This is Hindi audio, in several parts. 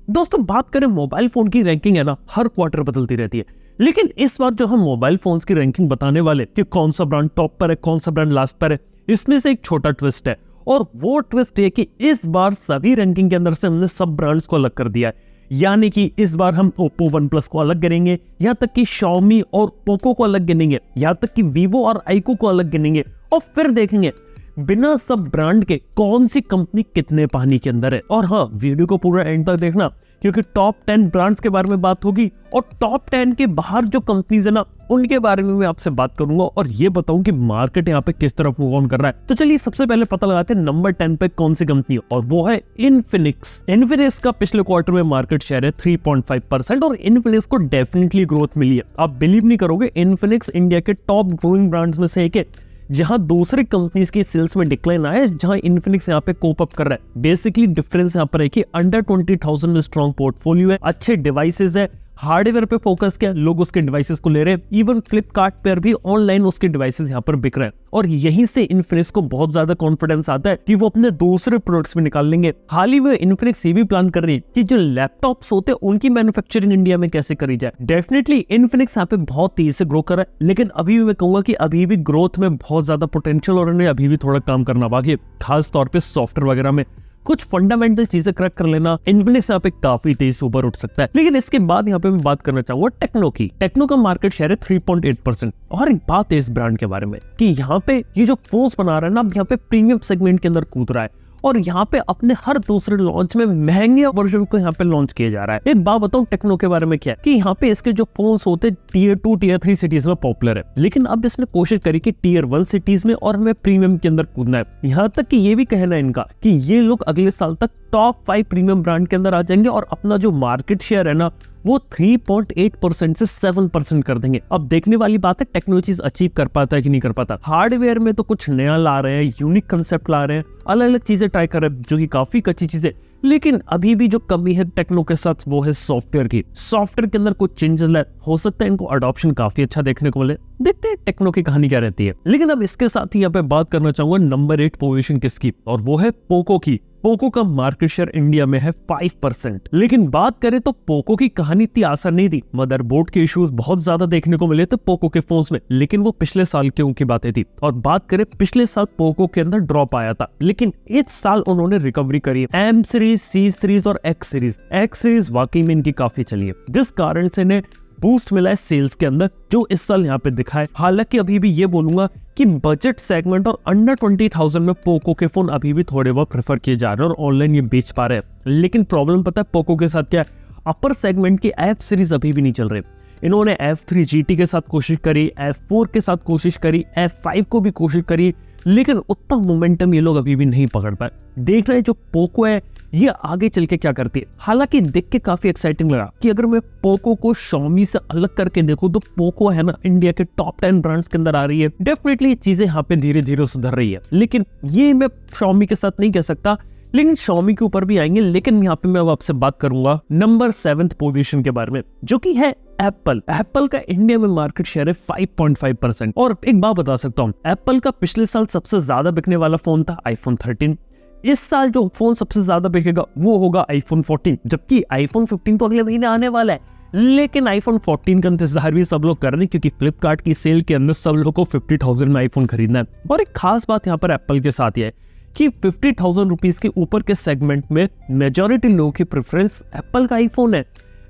दोस्तों बात करें मोबाइल फोन की रैंकिंग है ना, हर क्वार्टर बदलती रहती है। लेकिन इस बार जो हम मोबाइल फोन्स की रैंकिंग बताने वाले कि कौन सा ब्रांड टॉप पर है, कौन सा ब्रांड लास्ट पर है, इसमें से एक छोटा ट्विस्ट है। और वो ट्विस्ट है कि इस बार सभी रैंकिंग के अंदर से हमने सब ब्रांड्स को अलग कर दिया है। यानी कि इस बार हम Oppo OnePlus को अलग गिनेंगे, यहाँ तक कि Xiaomi और Poco को अलग गिनेंगे, यहाँ तक कि Vivo और iQOO को अलग गिनेंगे, और फिर देखेंगे बिना सब ब्रांड के कौन सी कंपनी कितने पानी के अंदर है। और हाँ, वीडियो को पूरा एंड तक देखना, क्योंकि टॉप 10 ब्रांड्स के बारे में बात होगी और टॉप 10 के बाहर जो कंपनीज है ना, उनके बारे में मैं आपसे बात करूंगा और ये बताऊं कि मार्केट यहाँ पे किस तरफ मूव ऑन कर रहा है। तो चलिए सबसे पहले पता लगाते हैं नंबर 10 पे कौन सी कंपनी है, और वो है इन्फिनिक्स। इन्फिनिक्स का पिछले क्वार्टर में मार्केट शेयर है 3.5% और इन्फिनिक्स को डेफिनेटली ग्रोथ मिली है। आप बिलीव नहीं करोगे, इन्फिनिक्स इंडिया के टॉप ग्रोइंग ब्रांड्स में से एक है। जहां दूसरे कंपनीज की सेल्स में डिक्लाइन आया, जहां इन्फिनिक्स यहाँ पे कोप अप कर रहा है। बेसिकली डिफरेंस यहाँ पर है कि अंडर 20,000 में स्ट्रॉन्ग पोर्टफोलियो है, अच्छे डिवाइसेस है, हार्डवेयर पे फोकस किया, लोग उसके डिवाइसेस को ले रहे हैं। इवन फ्लिपकार्ट पर भी ऑनलाइन उसके डिवाइसेस यहाँ पर बिक रहे हैं और यहीं से इन्फिनिक्स को बहुत ज्यादा कॉन्फिडेंस आता है कि वो अपने दूसरे प्रोडक्ट्स भी निकाल लेंगे। हाल ही में इन्फिनिक्स ये भी प्लान कर रही है कि जो लैपटॉप्स होते हैं उनकी मैन्युफैक्चरिंग इंडिया में कैसे करी जाए। डेफिनेटली इन्फिनिक्स यहाँ पे बहुत तेजी से ग्रो कर रहा है, लेकिन अभी भी मैं कहूंगा कि अभी भी ग्रोथ में बहुत ज्यादा पोटेंशियल और उन्हें अभी भी थोड़ा काम करना बाकी है, खास तौर पे सॉफ्टवेयर वगैरह में कुछ फंडामेंटल चीजें क्रैक कर लेना, इन्फिनिक्स यहाँ पे काफी तेज ऊपर उठ सकता है। लेकिन इसके बाद यहाँ पे मैं बात करना चाहूंगा टेक्नो की। टेक्नो का मार्केट शेयर है 3.8%। और एक बात है इस ब्रांड के बारे में कि यहाँ पे ये जो फोन्स बना रहा है ना, यहाँ पे प्रीमियम सेगमेंट के अंदर कूद रहा है और यहाँ पे अपने हर दूसरे लॉन्च में महंगे वर्जन को यहाँ पे लॉन्च किया जा रहा है। एक बात बताऊं टेक्नो के बारे में क्या है कि यहाँ पे इसके जो फोन्स होते टियर 2 टियर 3 सिटीज में पॉपुलर है, लेकिन अब इसने कोशिश करी कि टियर 1 सिटीज में और हमें प्रीमियम के अंदर कूदना है। यहाँ तक कि ये भी कहना है इनका कि ये लोग अगले साल तक टॉप 5 प्रीमियम ब्रांड के अंदर आ जाएंगे और अपना जो मार्केट शेयर है ना, वो 3.8% से 7% कर देंगे। अब देखने वाली बात है टेक्नो चीज अचीव कर पाता है कि नहीं कर पाता। हार्डवेयर में तो कुछ नया ला रहे हैं, यूनिक कंसेप्ट ला रहे हैं, अलग अलग चीजें ट्राई कर रहे हैं, जो कि काफी अच्छी चीजें। लेकिन अभी भी जो कमी है टेक्नो के साथ वो है सॉफ्टवेयर की। सॉफ्टवेयर के अंदर कुछ चेंजेस लाए, हो सकता है इनको अडॉप्शन काफी अच्छा देखने को मिले। देखते हैं टेक्नो की कहानी क्या रहती है। लेकिन अब इसके साथ ही यहाँ पे बात करना चाहूंगा नंबर 8 पोजीशन किसकी, और वो है पोको की। पोको का मार्केट शेयर इंडिया में है 5%। लेकिन बात करें तो पोको की कहानी इतनी आसान नहीं थी। मदरबोर्ड के इश्यूज बहुत ज्यादा देखने को मिले थे पोको के फोन्स में, लेकिन वो पिछले साल की उनकी बातें थी। और बात करें पिछले साल पोको के अंदर ड्रॉप आया था, लेकिन इस साल उन्होंने रिकवरी करी है। एम सीरीज, सी सीरीज और एक्स सीरीज वाकई में इनकी काफी चली है, जिस कारण से इन्हें बूस्ट मिला है सेल्स के अंदर, जो इस साल यहाँ पे दिखा है। हालांकि अभी भी ये बोलूंगा कि बजट सेगमेंट और अंडर 20,000 में पोको के फोन अभी भी थोड़े बहुत प्रेफर किए जा रहे हैं और ऑनलाइन ये बेच पा रहे हैं। लेकिन प्रॉब्लम पता है पोको के साथ क्या है, अपर सेगमेंट की एफ सीरीज अभी भी नहीं चल रही। इन्होंने F3 GT के साथ कोशिश करी, F4 के साथ कोशिश करी, F5 को भी कोशिश करी, लेकिन उतना मोमेंटम ये लोग अभी भी नहीं पकड़ पाए। देख रहे हैं जो पोको है ये आगे चल के क्या करती है। हालांकि देख के काफी एक्साइटिंग लगा कि अगर मैं पोको को Xiaomi से अलग करके देखूं तो पोको है ना इंडिया के टॉप 10 ब्रांड्स के अंदर आ रही है। डेफिनेटली चीजें यहाँ पे धीरे धीरे सुधर रही है, लेकिन ये मैं Xiaomi के साथ नहीं कह सकता, लेकिन Xiaomi के ऊपर भी आएंगे। लेकिन यहाँ पे मैं अब आपसे बात करूंगा नंबर 7 पोजीशन के बारे में, जो कि है एप्पल। एप्पल का इंडिया में मार्केट शेयर है 5.5%। और एक बात बता सकता हूँ, एप्पल का पिछले साल सबसे ज्यादा बिकने वाला फोन था iPhone 13। इस साल जो फोन सबसे ज्यादा बिकेगा वो होगा iPhone 14, जबकि iPhone 15 तो अगले महीने आने वाला है। लेकिन iPhone 14 का इंतजार भी सब लोग कर रहे हैं, क्योंकि फ्लिपकार्ट की सेल के अंदर सब लोगों को 50,000 में आईफोन खरीदना है। और एक खास बात यहाँ पर एप्पल के साथ ये है कि 50,000 रुपीज के ऊपर के सेगमेंट में मेजॉरिटी लोगों की प्रेफरेंस एप्पल का आईफोन है।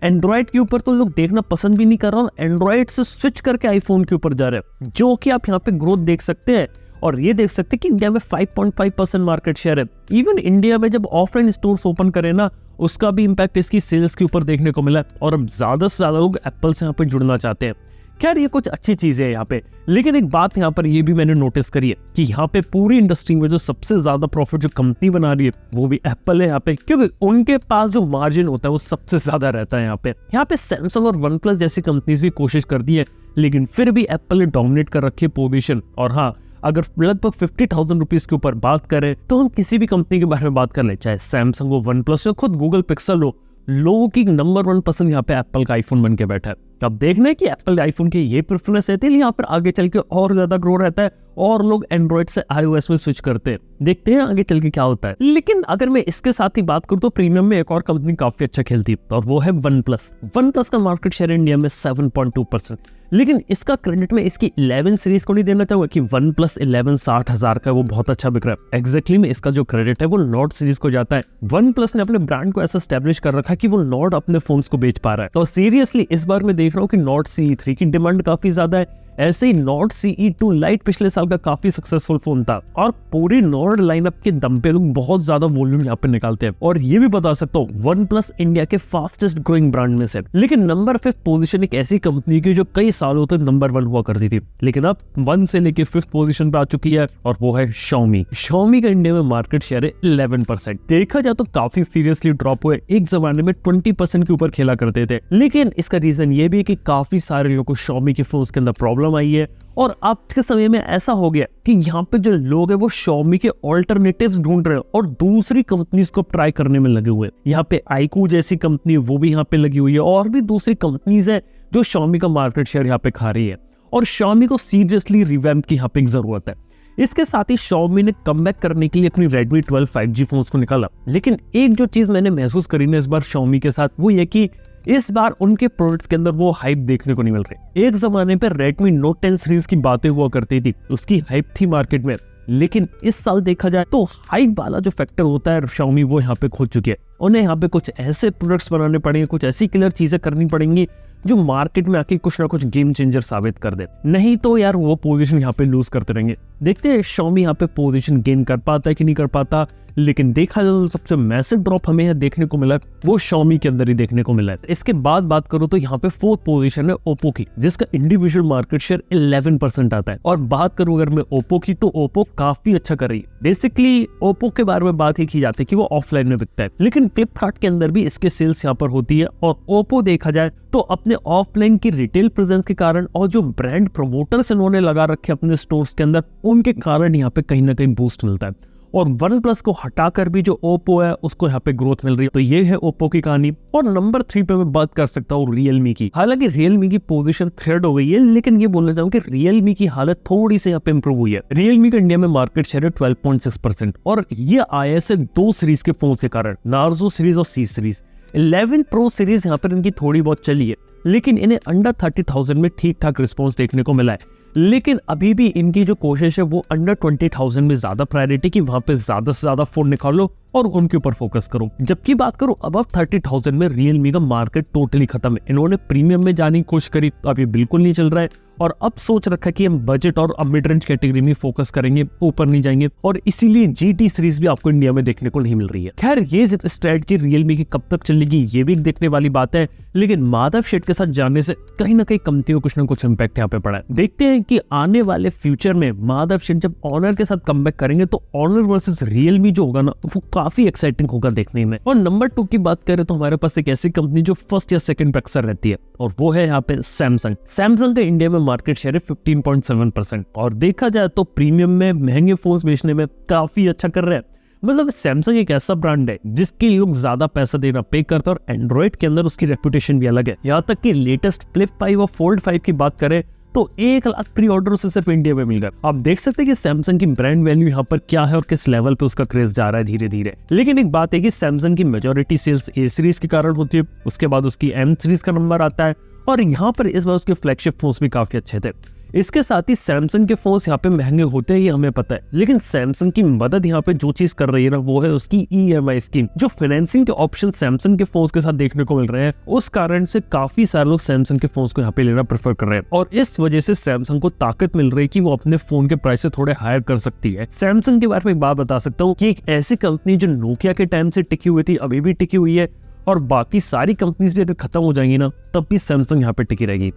एंड्रॉइड के ऊपर तो लोग देखना पसंद भी नहीं कर रहा हूँ, एंड्रॉइड से स्विच करके आईफोन के ऊपर जा रहे हैं, जो कि आप यहाँ पे ग्रोथ देख सकते हैं। और ये देख सकते हैं कि इंडिया में 5.5% मार्केट शेयर है। इवन इंडिया में जब ऑफलाइन स्टोर्स ओपन करें ना, उसका भी इम्पैक्ट इसकी सेल्स के ऊपर देखने को मिला है और अब ज्यादा से ज्यादा लोग एप्पल से यहाँ पे जुड़ना चाहते हैं। खैर ये कुछ अच्छी चीजें है यहाँ पे, लेकिन एक बात यहाँ पर ये भी मैंने नोटिस करी है कि यहाँ पे पूरी इंडस्ट्री में जो सबसे ज्यादा प्रॉफिट जो कंपनी बना रही है वो भी एप्पल है यहाँ पे, क्योंकि उनके पास जो मार्जिन होता है वो सबसे ज्यादा रहता है यहाँ पे सैमसंग और वन प्लस जैसी कंपनीज भी कोशिश कर दी है, लेकिन फिर भी एप्पल ने डोमिनेट कर रखी है पोजीशन। और हाँ, अगर लगभग 50,000 रुपीज के ऊपर बात करें तो हम किसी भी कंपनी के बारे में बात कर ले, चाहे सैमसंग हो, वन प्लस हो, खुद गूगल पिक्सल हो, लोगों की नंबर 1 पसंद यहाँ पे एप्पल का आईफोन बन के बैठा है। अब देखना है कि एप्पल आईफोन की ये प्रेफरेंस रहती है, यहाँ पर आगे चल के और ज्यादा ग्रो रहता है और लोग एंड्रॉइड से iOS में स्विच करते हैं। देखते हैं आगे चल के क्या होता है। लेकिन अगर मैं इसके साथ ही बात करूं तो प्रीमियम में एक और कंपनी काफी अच्छा खेलती है और वो है वन प्लस। वन प्लस का मार्केट शेयर इंडिया में 7.2%। लेकिन इसका क्रेडिट में इसकी 11 सीरीज को नहीं देना चाहूंगा कि वन प्लस 11 60,000 का वो बहुत अच्छा बिक रहा है। एग्जैक्टली में इसका जो क्रेडिट है वो नॉट सीरीज को जाता है। वन प्लस ने अपने ब्रांड को ऐसा स्टैब्लिश कर रखा है कि वो नॉट अपने फोन्स को बेच पा रहा है। तो सीरियसली इस बार मैं देख रहा हूँ कि नॉट CE3 की डिमांड काफी ज्यादा है। ऐसे ही नॉट CE2 लाइट पिछले साल का काफी सक्सेसफुल फोन था और पूरी नॉट लाइनअप के दम पे लोग बहुत ज्यादा वॉल्यूम यहाँ पे निकालते हैं। और ये भी बता सकता हूँ वन प्लस इंडिया के फास्टेस्ट ग्रोइंग ब्रांड में से। लेकिन नंबर 5 पोजीशन एक ऐसी कंपनी की जो कई सालों तक नंबर 1 हुआ करती थी, लेकिन अब 1 से लेके 5th पोजीशन पे आ चुकी है और वो है Xiaomi। Xiaomi का इंडिया में मार्केट शेयर है 11%। देखा जाए तो काफी सीरियसली ड्रॉप हुए। एक जमाने में 20% के ऊपर खेला करते थे, लेकिन इसका रीजन ये भी है कि काफी सारे लोगों को Xiaomi के फोन्स के अंदर प्रॉब्लम आई है और अब के समय में ऐसा हो गया कि यहाँ पे जो लोग हैं वो Xiaomi के ऑल्टरनेटिव्स ढूंढ रहे हैं और दूसरी कंपनीज को ट्राई करने में लगे हुए हैं। यहाँ पे iQOO जैसी कंपनी वो भी यहाँ पे लगी हुई है और भी दूसरी कंपनीज है जो Xiaomi का मार्केट शेयर यहाँ पे खा रही है और Xiaomi को सीरियसली रिवैम्प की यहाँ पे जरूरत है। इसके साथ ही Xiaomi ने कमबैक करने के लिए अपनी Redmi 12 5G फोन्स को निकाला। लेकिन एक जो चीज मैंने महसूस करी ना इस बार Xiaomi के साथ वो ये कि इस बार उनके प्रोडक्ट्स के अंदर वो हाइप देखने को नहीं मिल रही। एक जमाने पे Redmi Note 10 सीरीज की बातें हुआ करती थी, उसकी हाइप थी मार्केट में, लेकिन इस साल देखा जाए तो हाइप वाला जो फैक्टर होता है Xiaomi वो यहाँ पे खो चुकी है। उन्हें यहाँ पे कुछ ऐसे प्रोडक्ट्स बनाने पड़ेंगे, कुछ ऐसी क्लियर चीजें करनी पड़ेंगी जो मार्केट में आके कुछ ना कुछ गेम चेंजर साबित कर दे, नहीं तो यार वो पोजीशन यहाँ पे लूज करते रहेंगे। देखते हैं Xiaomi यहाँ पे पोजीशन गेन कर पाता है कि नहीं कर पाता। लेकिन देखा जाए तो सबसे मैसिव ड्रॉप हमें यहाँ देखने को मिला वो Xiaomi के अंदर ही देखने को मिला है। इसके बाद बात करूँ तो यहाँ पे 4th पोजीशन है Oppo की, जिसका इंडिविजुअल मार्केट शेयर 11% आता है। और बात करूँ अगर मैं Oppo की तो Oppo काफी अच्छा कर रही है। बेसिकली Oppo के बारे में बात ही की जाती है कि वो ऑफलाइन में बिकता है, लेकिन फ्लिपकार्ट के अंदर भी इसके सेल्स यहाँ पर होती है। और Oppo देखा जाए तो अपने ऑफलाइन की रिटेल प्रेजेंस के कारण और जो ब्रांड प्रमोटर्स इन्होंने लगा रखे अपने स्टोर्स के अंदर, उनके कारण यहाँ पे कहीं ना कहीं बूस्ट मिलता है। और वन प्लस को हटाकर भी जो Oppo है उसको यहाँ पे ग्रोथ मिल रही है। तो ये है Oppo की कहानी। और नंबर 3 पे मैं बात कर सकता हूँ Realme की। हालांकि Realme की पोजीशन 3rd हो गई है, लेकिन ये बोलना चाहूँ कि Realme की हालत थोड़ी सी यहाँ पे इंप्रूव हुई है। Realme का इंडिया में मार्केट शेयर है 12.6% और ये आया है 2 सीरीज के फोन के कारण, Narzo सीरीज और C सीरीज। 11 Pro सीरीज यहाँ पर इनकी थोड़ी बहुत चली है, लेकिन इन्हें अंडर 30,000 में ठीक ठाक रिस्पॉन्स देखने को मिला है। लेकिन अभी भी इनकी जो कोशिश है वो अंडर 20,000 में ज्यादा प्रायोरिटी की, वहां पे ज्यादा से ज्यादा फोन निकालो और उनके ऊपर फोकस करो। जबकि बात करूं अबव 30,000 में Realme का मार्केट टोटली खत्म है। इन्होंने प्रीमियम में जाने की कोशिश करी, अब ये बिल्कुल नहीं चल रहा है और अब सोच रखा कि हम बजट और मिड रेंज कैटेगरी में फोकस करेंगे, ऊपर नहीं जाएंगे, और इसीलिए GT सीरीज भी आपको इंडिया में देखने को नहीं मिल रही है। खैर ये स्ट्रेटजी Realme की कब तक चलेगी ये भी देखने वाली बात है, लेकिन माधव शेठ के साथ जाने से कहीं ना कहीं कंपनियों कुछ ना कुछ इम्पैक्ट यहाँ पे पड़ा है। देखते हैं कि आने वाले फ्यूचर में माधव शेठ जब ऑनर के साथ कमबैक करेंगे तो ऑनर वर्सेस Realme जो होगा ना वो काफी एक्साइटिंग होगा देखने में। और नंबर 2 की बात करें तो हमारे पास एक ऐसी कंपनी जो फर्स्ट या सेकंड पे अक्सर रहती है और वो है यहाँ पे Samsung। Samsung का इंडिया में मार्केट शेयर है 15.7% और देखा जाए तो प्रीमियम में महंगे फोन्स बेचने में काफी अच्छा कर रहे हैं। मतलब Samsung एक ऐसा ब्रांड है जिसके लोग ज्यादा पैसा देना पे करते हैं और एंड्रॉइड के अंदर उसकी रेपुटेशन भी अलग है। यहाँ तक कि लेटेस्ट फ्लिप 5 और फोल्ड 5 की बात करें तो 1 लाख प्री ऑर्डर उसे सिर्फ इंडिया में मिल गया। आप देख सकते हैं कि Samsung की ब्रांड वैल्यू यहाँ पर क्या है और किस लेवल पे उसका क्रेज जा रहा है धीरे धीरे। लेकिन एक बात है कि Samsung की मेजॉरिटी सेल्स A सीरीज के कारण होती है, उसके बाद उसकी M सीरीज का नंबर आता है और यहाँ पर इस बार उसके फ्लैगशिप फोन्स भी काफी अच्छे थे। इसके साथ ही Samsung के फोन्स यहाँ पे महंगे होते हैं ये हमें पता है, लेकिन Samsung की मदद यहाँ पे जो चीज कर रही है ना वो है उसकी EMI स्कीम। जो फाइनेंसिंग के ऑप्शन Samsung के फोन्स के साथ देखने को मिल रहे हैं उस कारण से काफी सारे लोग Samsung के फोन्स को यहाँ पे लेना प्रेफर कर रहे हैं और इस वजह से Samsung को ताकत मिल रही है कि वो अपने फोन के प्राइस से थोड़े हायर कर सकती है। Samsung के बारे में एक बात बता सकता हूँ कि एक ऐसी कंपनी जो नोकिया के टाइम से टिकी हुई थी अभी भी टिकी हुई है और बाकी सारी कंपनीज भी अगर खत्म हो जाएंगी ना तब भी Samsung यहाँ पे टिकी रहेगी।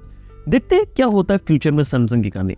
देखते हैं क्या होता है फ्यूचर में Samsung की कहानी।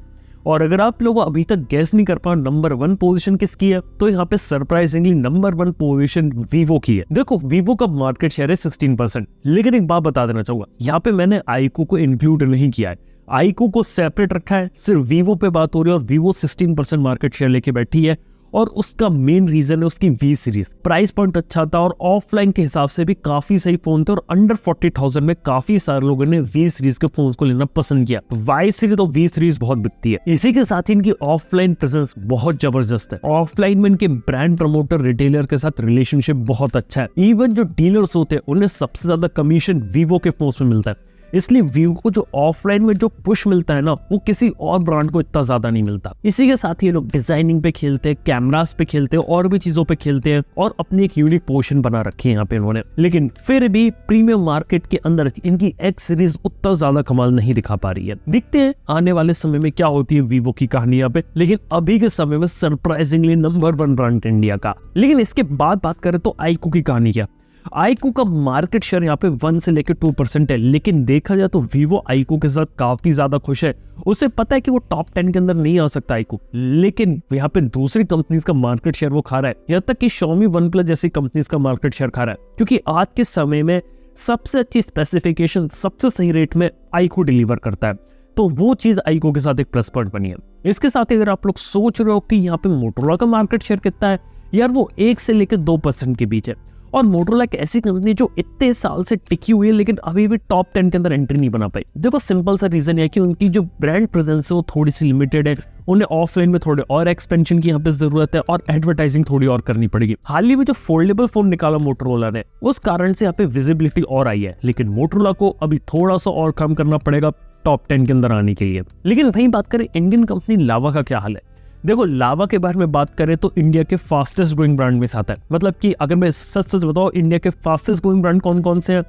और अगर आप लोग अभी तक गैस नहीं कर पाए नंबर 1 पोजीशन किसकी है तो यहाँ पे सरप्राइजिंगली नंबर 1 पोजीशन Vivo की है। देखो Vivo का मार्केट शेयर है 16%, लेकिन एक बात बता देना चाहूंगा यहाँ पे मैंने iQOO को इंक्लूड नहीं किया है, iQOO को सेपरेट रखा है, सिर्फ Vivo पे बात हो रही है और Vivo 16% मार्केट शेयर लेके बैठी है और उसका मेन रीजन है उसकी वी सीरीज। प्राइस पॉइंट अच्छा था और ऑफलाइन के हिसाब से भी काफी सही फोन थे और अंडर 40,000 में काफी सारे लोगों ने वी सीरीज के फोन को लेना पसंद किया। वाई सीरीज और वी सीरीज बहुत बिकती है। इसी के साथ ही इनकी ऑफलाइन प्रेजेंस बहुत जबरदस्त है। ऑफलाइन में इनके ब्रांड प्रमोटर रिटेलर के साथ रिलेशनशिप बहुत अच्छा है। इवन जो डीलर्स होते हैं उन्हें सबसे ज्यादा कमीशन वीवो के फोन में मिलता है, इसलिए वीवो को जो ऑफलाइन में जो पुश मिलता है ना वो किसी और ब्रांड को इतना ज्यादा नहीं मिलता। इसी के साथ ही ये लोग डिजाइनिंग पे खेलते हैं, कैमरास पे खेलते हैं और भी चीजों पे खेलते हैं और अपनी एक यूनिक पोजीशन बना रखी है यहाँ पे इन्होंने। लेकिन फिर भी प्रीमियम मार्केट के अंदर इनकी एक्स सीरीज उतना ज्यादा कमाल नहीं दिखा पा रही है। देखते हैं आने वाले समय में क्या होती है वीवो की कहानी यहाँ पे। लेकिन अभी के समय में सरप्राइजिंगली नंबर 1 ब्रांड इंडिया का। लेकिन इसके बाद बात करें तो आईक्यू की कहानी क्या। आईक्यू का मार्केट शेयर यहाँ पे 1 से लेकर 2% है, लेकिन देखा जाए तो वीवो आईक्यू के साथ काफी ज्यादा खुश है। उसे पता है कि वो टॉप 10 के अंदर नहीं आ सकता आईक्यू, लेकिन यहाँ पे दूसरी कंपनीज का मार्केट शेयर वो खा रहा है। यहाँ तक कि Xiaomi, OnePlus जैसी कंपनीज का मार्केट शेयर खा रहा है, क्योंकि आज के समय में सबसे अच्छी स्पेसिफिकेशन सबसे सही रेट में आईक्यू डिलीवर करता है। तो वो चीज आईक्यू के साथ एक प्लस पॉइंट बनी है। इसके साथ ही अगर आप लोग सोच रहे हो कि यहाँ पे मोटोरोला का मार्केट शेयर कितना है, यार वो 1 से लेकर 2% के बीच है। और मोटोरोला एक ऐसी कंपनी जो इतने साल से टिकी हुई है लेकिन अभी भी टॉप 10 के अंदर एंट्री नहीं बना पाई। देखो सिंपल सा रीजन है कि उनकी जो ब्रांड प्रेजेंस है वो थोड़ी सी लिमिटेड है। उन्हें ऑफलाइन में थोड़े और एक्सपेंशन की यहाँ पे जरूरत है और एडवर्टाइजिंग थोड़ी और करनी पड़ेगी। हाल ही में जो फोल्डेबल फोन निकाला मोटोरोला ने उस कारण से यहाँ पे विजिबिलिटी और आई है, लेकिन मोटोरोला को अभी थोड़ा सा और कम करना पड़ेगा टॉप 10 के अंदर आने के लिए। लेकिन वहीं बात करें इंडियन कंपनी लावा का क्या हाल है। देखो लावा के बारे में बात करें तो इंडिया के फास्टेस्ट ग्रोइंग ब्रांड में से आता है। मतलब कि अगर मैं सच बताऊं इंडिया के फास्टेस्ट ग्रोइंग ब्रांड कौन कौन से हैं,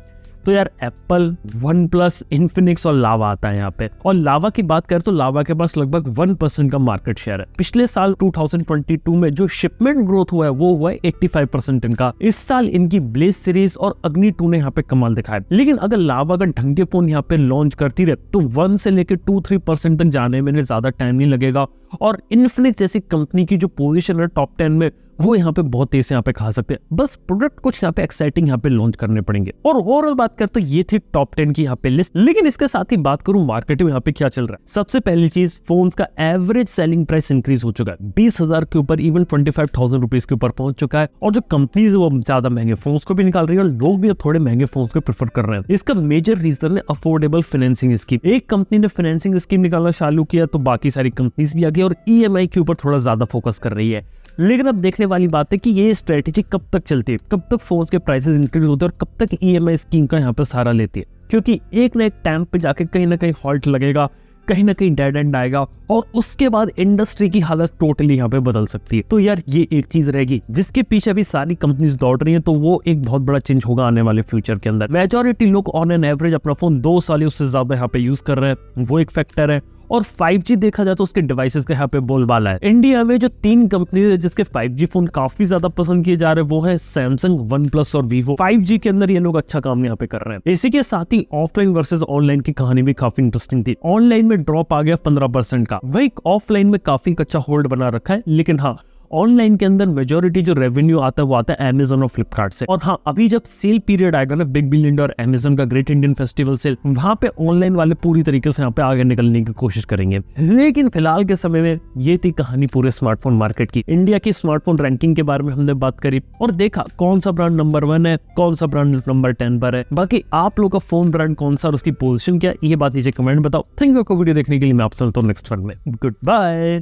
तो यार एप्पल, OnePlus, इन्फिनिक्स और लावा आता है यहाँ पे। और लावा की बात करें तो लावा के पास लगभग 1% का मार्केट शेयर है। पिछले साल 2022 में जो शिपमेंट ग्रोथ हुआ है वो हुआ है 85% इनका। इस साल इनकी ब्लेज सीरीज और अग्नि 2 ने यहाँ पे कमाल दिखाया। लेकिन अगर लावा अगर ढंग के फोन यहाँ पे लॉन्च करती रहे तो 1 से लेकर 2-3% तक जाने में ज्यादा टाइम नहीं लगेगा। और इन्फिनिक्स जैसी कंपनी की जो पोजीशन है टॉप 10 में वो यहाँ पे बहुत तेज से यहाँ पे खा सकते हैं। बस प्रोडक्ट कुछ यहाँ पे एक्साइटिंग यहाँ पे लॉन्च करने पड़ेंगे। और ओवरऑल बात करें तो ये थी टॉप 10 की यहाँ पे लिस्ट। लेकिन इसके साथ ही बात करूं मार्केट में यहाँ पे क्या चल रहा है। सबसे पहली चीज फोन का एवरेज सेलिंग प्राइस इंक्रीज हो चुका है 20,000 के ऊपर, इवन 25,000 रुपीज के ऊपर पहुंच चुका है। और जो कंपनीज वो ज्यादा महंगे फोन को भी निकाल रही है और लोग भी थोड़े महंगे फोन को प्रेफर कर रहे हैं। इसका मेजर रीजन है अफोर्डेबल फाइनेंसिंग स्कीम। एक कंपनी ने फाइनेंसिंग स्कीम निकालना चालू किया तो बाकी सारी कंपनीज भी आ गई और EMI के ऊपर थोड़ा ज्यादा फोकस कर रही है। लेकिन अब देखने वाली बात है कि ये स्ट्रेटेजी कब तक चलती है, कब तक फोन्स के प्राइसेस इंक्रीज होते हैं और कब तक EMI स्कीम का यहाँ पे सहारा लेती है। क्योंकि एक ना एक टाइम पे जाके कहीं ना कहीं हॉल्ट लगेगा, कहीं ना कहीं डेड एंड आएगा और उसके बाद इंडस्ट्री की हालत टोटली यहाँ पे बदल सकती है। तो यार ये एक चीज रहेगी जिसके पीछे अभी सारी कंपनीज दौड़ रही हैं, तो वो एक बहुत बड़ा चेंज होगा आने वाले फ्यूचर के अंदर। मेजॉरिटी लोग ऑन एन एवरेज अपना फोन 2 साल उससे ज्यादा यहाँ पे यूज कर रहे हैं, वो एक फैक्टर है। और 5G देखा जाए तो उसके डिवाइसेस का यहाँ पे बोलबाला है। इंडिया में जो 3 कंपनी है जिसके 5G फोन काफी ज्यादा पसंद किए जा रहे हैं वो है सैमसंग, OnePlus और Vivo। 5G के अंदर ये लोग अच्छा काम यहाँ पे कर रहे हैं। इसी के साथ ही ऑफलाइन वर्सेस ऑनलाइन की कहानी भी काफी इंटरेस्टिंग थी। ऑनलाइन में ड्रॉप आ गया 15% का, वही ऑफलाइन में काफी अच्छा होल्ड बना रखा है। लेकिन हाँ ऑनलाइन के अंदर मेजॉरिटी जो रेवेन्यू आता है वो आता है Amazon और फ्लिपकार्ट से। और हाँ अभी जब सेल पीरियड आएगा ना बिग बिलियन डे और Amazon का ग्रेट इंडियन फेस्टिवल सेल, वहां पे ऑनलाइन वाले पूरी तरीके से यहाँ पे आगे निकलने की कोशिश करेंगे। लेकिन फिलहाल के समय में ये थी कहानी पूरे स्मार्टफोन मार्केट की। इंडिया की स्मार्टफोन रैंकिंग के बारे में हमने बात करी और देखा कौन सा ब्रांड नंबर 1 है, कौन सा ब्रांड नंबर 10 पर है। बाकी आप लोग का फोन ब्रांड कौन सा और उसकी पोजीशन क्या है ये बात नीचे कमेंट बताओ। थैंक यू आपको वीडियो देखने के लिए। मैं आपसे मिलता हूं नेक्स्ट वन में। Good bye.